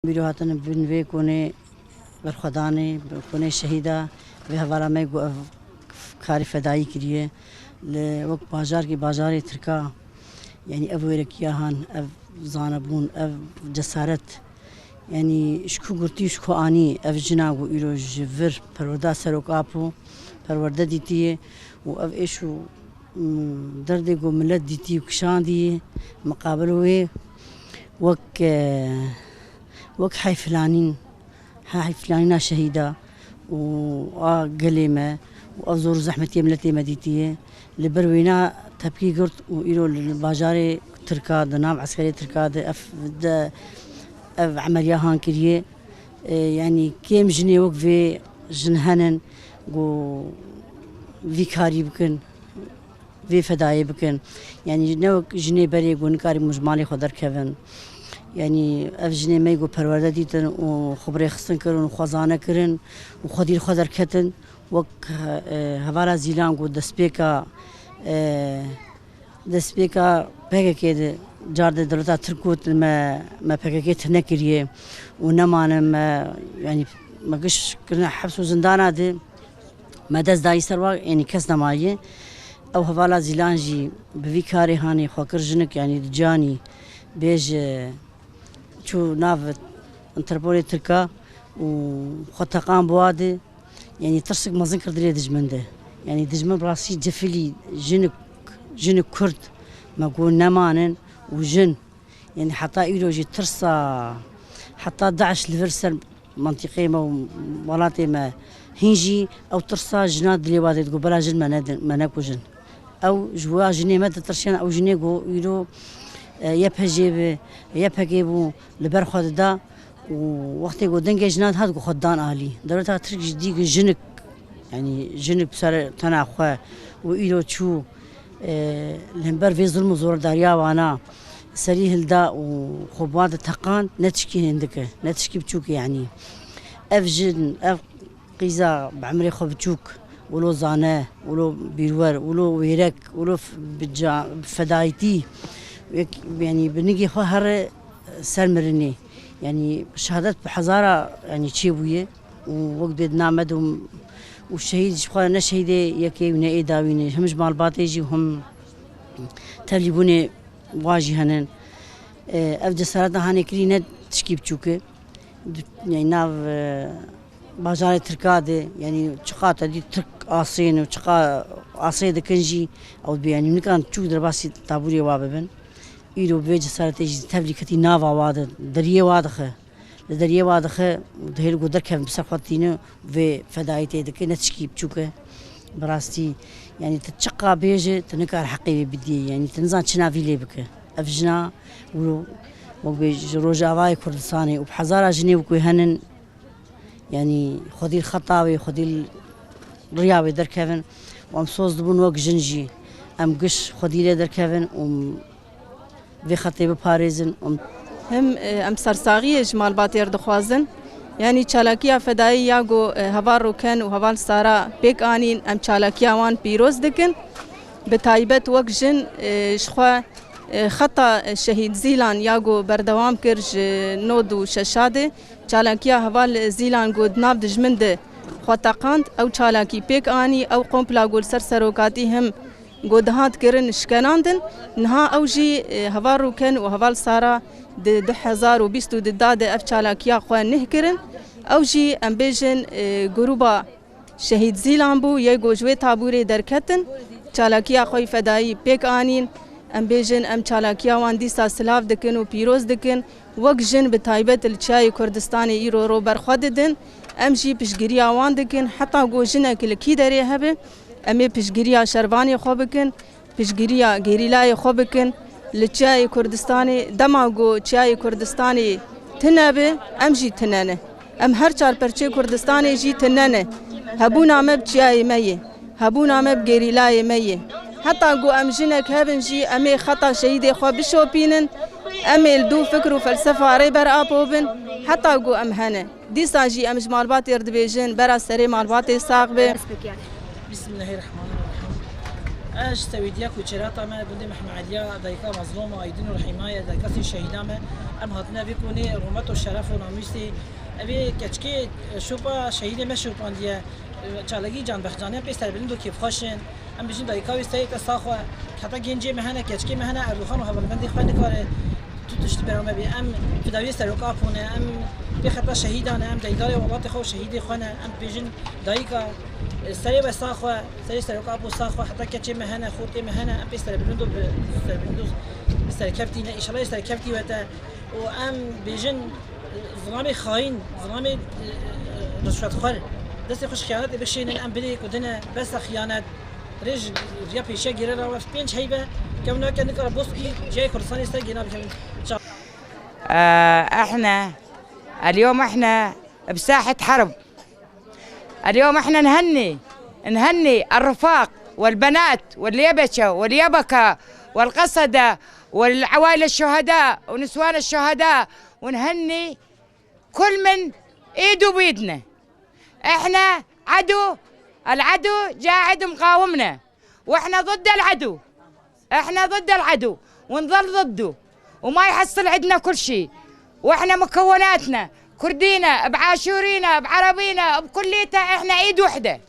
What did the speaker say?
بیروهاتن بنوی کنه برخدانه کنه شهیدا و هوارا می گو کاری فدایی کریه لوک بازار کی بازار ترکا یعنی ابویر کیاهان اف زانبون اف جسارت یعنی شکو گرتی شکو آنی اف جناگو ایرو جفر پرورده سروک آپو پرورده دیتیه و اف ایشو درد گو ملت دیتی و کشان دیه مقابلوه وك حي فلانين شهيدة وقليمة وأزور زحمة يملتي مديتية لبروينا تبكي قرط وإلو الباجاري تركا دنام عسكري تركا أف عملية هان كريه يعني كيم جني وك في جنهنن و فيكاري بكن في فداي بكن يعني نوك جني بري ونكاري مجمالي خدر كفن يعني أفجني ما يقول برورده ديتن وخبري خصن كرن وخزانة كرن وخدير خدر كتن وك هفارا زيلان قو دسبيكا بيكا كده جارد دولتا تركوت ما بيكا كده تنكريه ونما ما يعني ما قش كنا حبس وزندانا دي ما دز داي سروا يعني كسنا مايه أو هفارا زيلان جي بفيكاري هاني خوكر جنك يعني جاني بيج شو نافت انتربولي تركا وخطقان بوادي يعني ترسق ما ذكر دري دجمنده يعني دجمن براسي جفلي جنك كرد ما قول نمانن وجن يعني حتى ايلوجي ترسا حتى 11 لفرسل منطقي ما ولاتي ما هنجي او ترسا جناد اللي وادي تقول بلا جن ما ناكو جن او جوا جني ما ترشين او جني قو يلو يبهجيبو لبرخد دا ووقت يقول دنجة جنات هاد قو خدان آلي دولتها ترك جديد جنك يعني جنك بسر تناخوا وإيلو شو لهمبر في ظلم زور داريا وانا سريه الدا وخبوات تقان نتشكي هندك نتشكي بتشوك يعني أفجن أف قيزا بعمري خبتشوك ولو زانه ولو بيرور ولو ويرك ولو فدايتي يعني بنيجي خهر سلمرني يعني شهادات بحزارة يعني تشيبوية ووقت بدنا مدهم والشهيد شخوا نشهيده يكي ونأي داويني همش مال باطيجي وهم تليبوني واجهنن أفجع سرطة هاني كرينة تشكيب تشوكي يعني ناف بازار تركاده يعني شقاطة دي ترك آسين وشقا آسيد كنجي أو يعني من كان تشوك درباسي طابوري واببن إيرو بيج صارت يجي تبلي كتي نافا واحد دريه واضخه لدريه واضخه وده يلقو دركه بسخوتينه في فدايته دك نتشكي بتشوكه براستي يعني تتشقى بيجي تنكر حقيبي بدي يعني تنزان شنافي لي بك أفجنا ولو وبيج روجاواي كردستاني وبحزارة جني وكوي هنن يعني خدي الخطاوي خدي الرياوي دركفن وامصوص دبون وق جنجي ام قش خدي لي دركفن في خطيب باريزن هم ام سرساغي جمال باتير دخوازن يعني چالاكيا فدائي ياغو هوار روكن وهوال سارا بيك آنين ام چالاكيا وان بيروز دكن بتايبت وق جن شخوا خطا شهيد زيلان ياغو بردوام كرج نودو ششاده چالاكيا هوال زيلان گود ناب دجمنده خواتاقاند او چالاكي بيك آني او قومبلا گول سرسروكاتي هم گودهات کرن شکناندن نها اوجی هوارو کن و هوال سارا د 2020 داد اف چالاکیا خو نه کرن اوجی ام بیجن گروبا شهید زیلان بو یی گوجوی تابوری درکتن چالاکیا خو فدایی پیک آنین ام بیجن ام چالاکیا وان دیسا سلاف دکن و پیروز دکن وک جن به تایبت الچای کردستان ایرو رو برخود دن ام جی پشگیری وان دکن حتی گوجنه کلکی دری هبه امی پشگیریا شروانی خوب کن پشگیریا گریلای خوب کن لچای کردستانی دماغو چای کردستانی تنبه ام جی تننه ام هر چار پرچه کردستانی جی تننه هبو نامه بچای میه هبو نامه بگریلای میه حتی گو ام جنک هبن جی امی خطا شهید خواب بشوپینن امی الدو فکر و فلسفه عری بر آبوبن حتی گو ام هنه دیسا جی ام جمالبات ارد بیجن برا سری مالبات ساق به بسم الله الرحمن الرحيم اش سويديا كوتشيراتا ما بندي محمدية دايكا مظلومة ايدين الحماية دايكا سي شهيدامة ام هاتنا بيكوني رمت الشرف وناموسي ابي كچكي شوبا شهيد ما شوبانديا چالگی جان بخجانه پیستر بلندو کیف خوشن ام بجین دایکا وستای تساخو حتی گنجی مهنه کچکی مهنه اردوخان و هولمندی خوانی کاره تو تشت برام بی ام فداوی سرکا پونه ام بخطا شهیدانه ام دایدار ولات خو شهید خوانه ام بجین دایکا سری بساخو سری سرکا بو ساخو حتی کچی مهنه خوتی مهنه ام پیستر بلندو سر کفتی نه ان شاء الله سر کفتی وتا و ام بجین ظلام خاين ظلام رشوت خور دست خوش خیانت بشین ام بلی کدنه بس خیانت رج ریا پیشه گیره را و پنج هیبه که اونا که نکار بوسکی جای کردستان است جناب احنا اليوم احنا بساحة حرب. اليوم احنا نهني الرفاق والبنات واليبشة واليبكة والقصدة والعوائل الشهداء ونسوان الشهداء، ونهني كل من ايده بيدنا. احنا العدو قاعد مقاومنا، واحنا ضد العدو ونظل ضده وما يحصل عندنا كل شيء. واحنا مكوناتنا كردينا بعاشورينا بعربينا بكليتها احنا ايد وحده.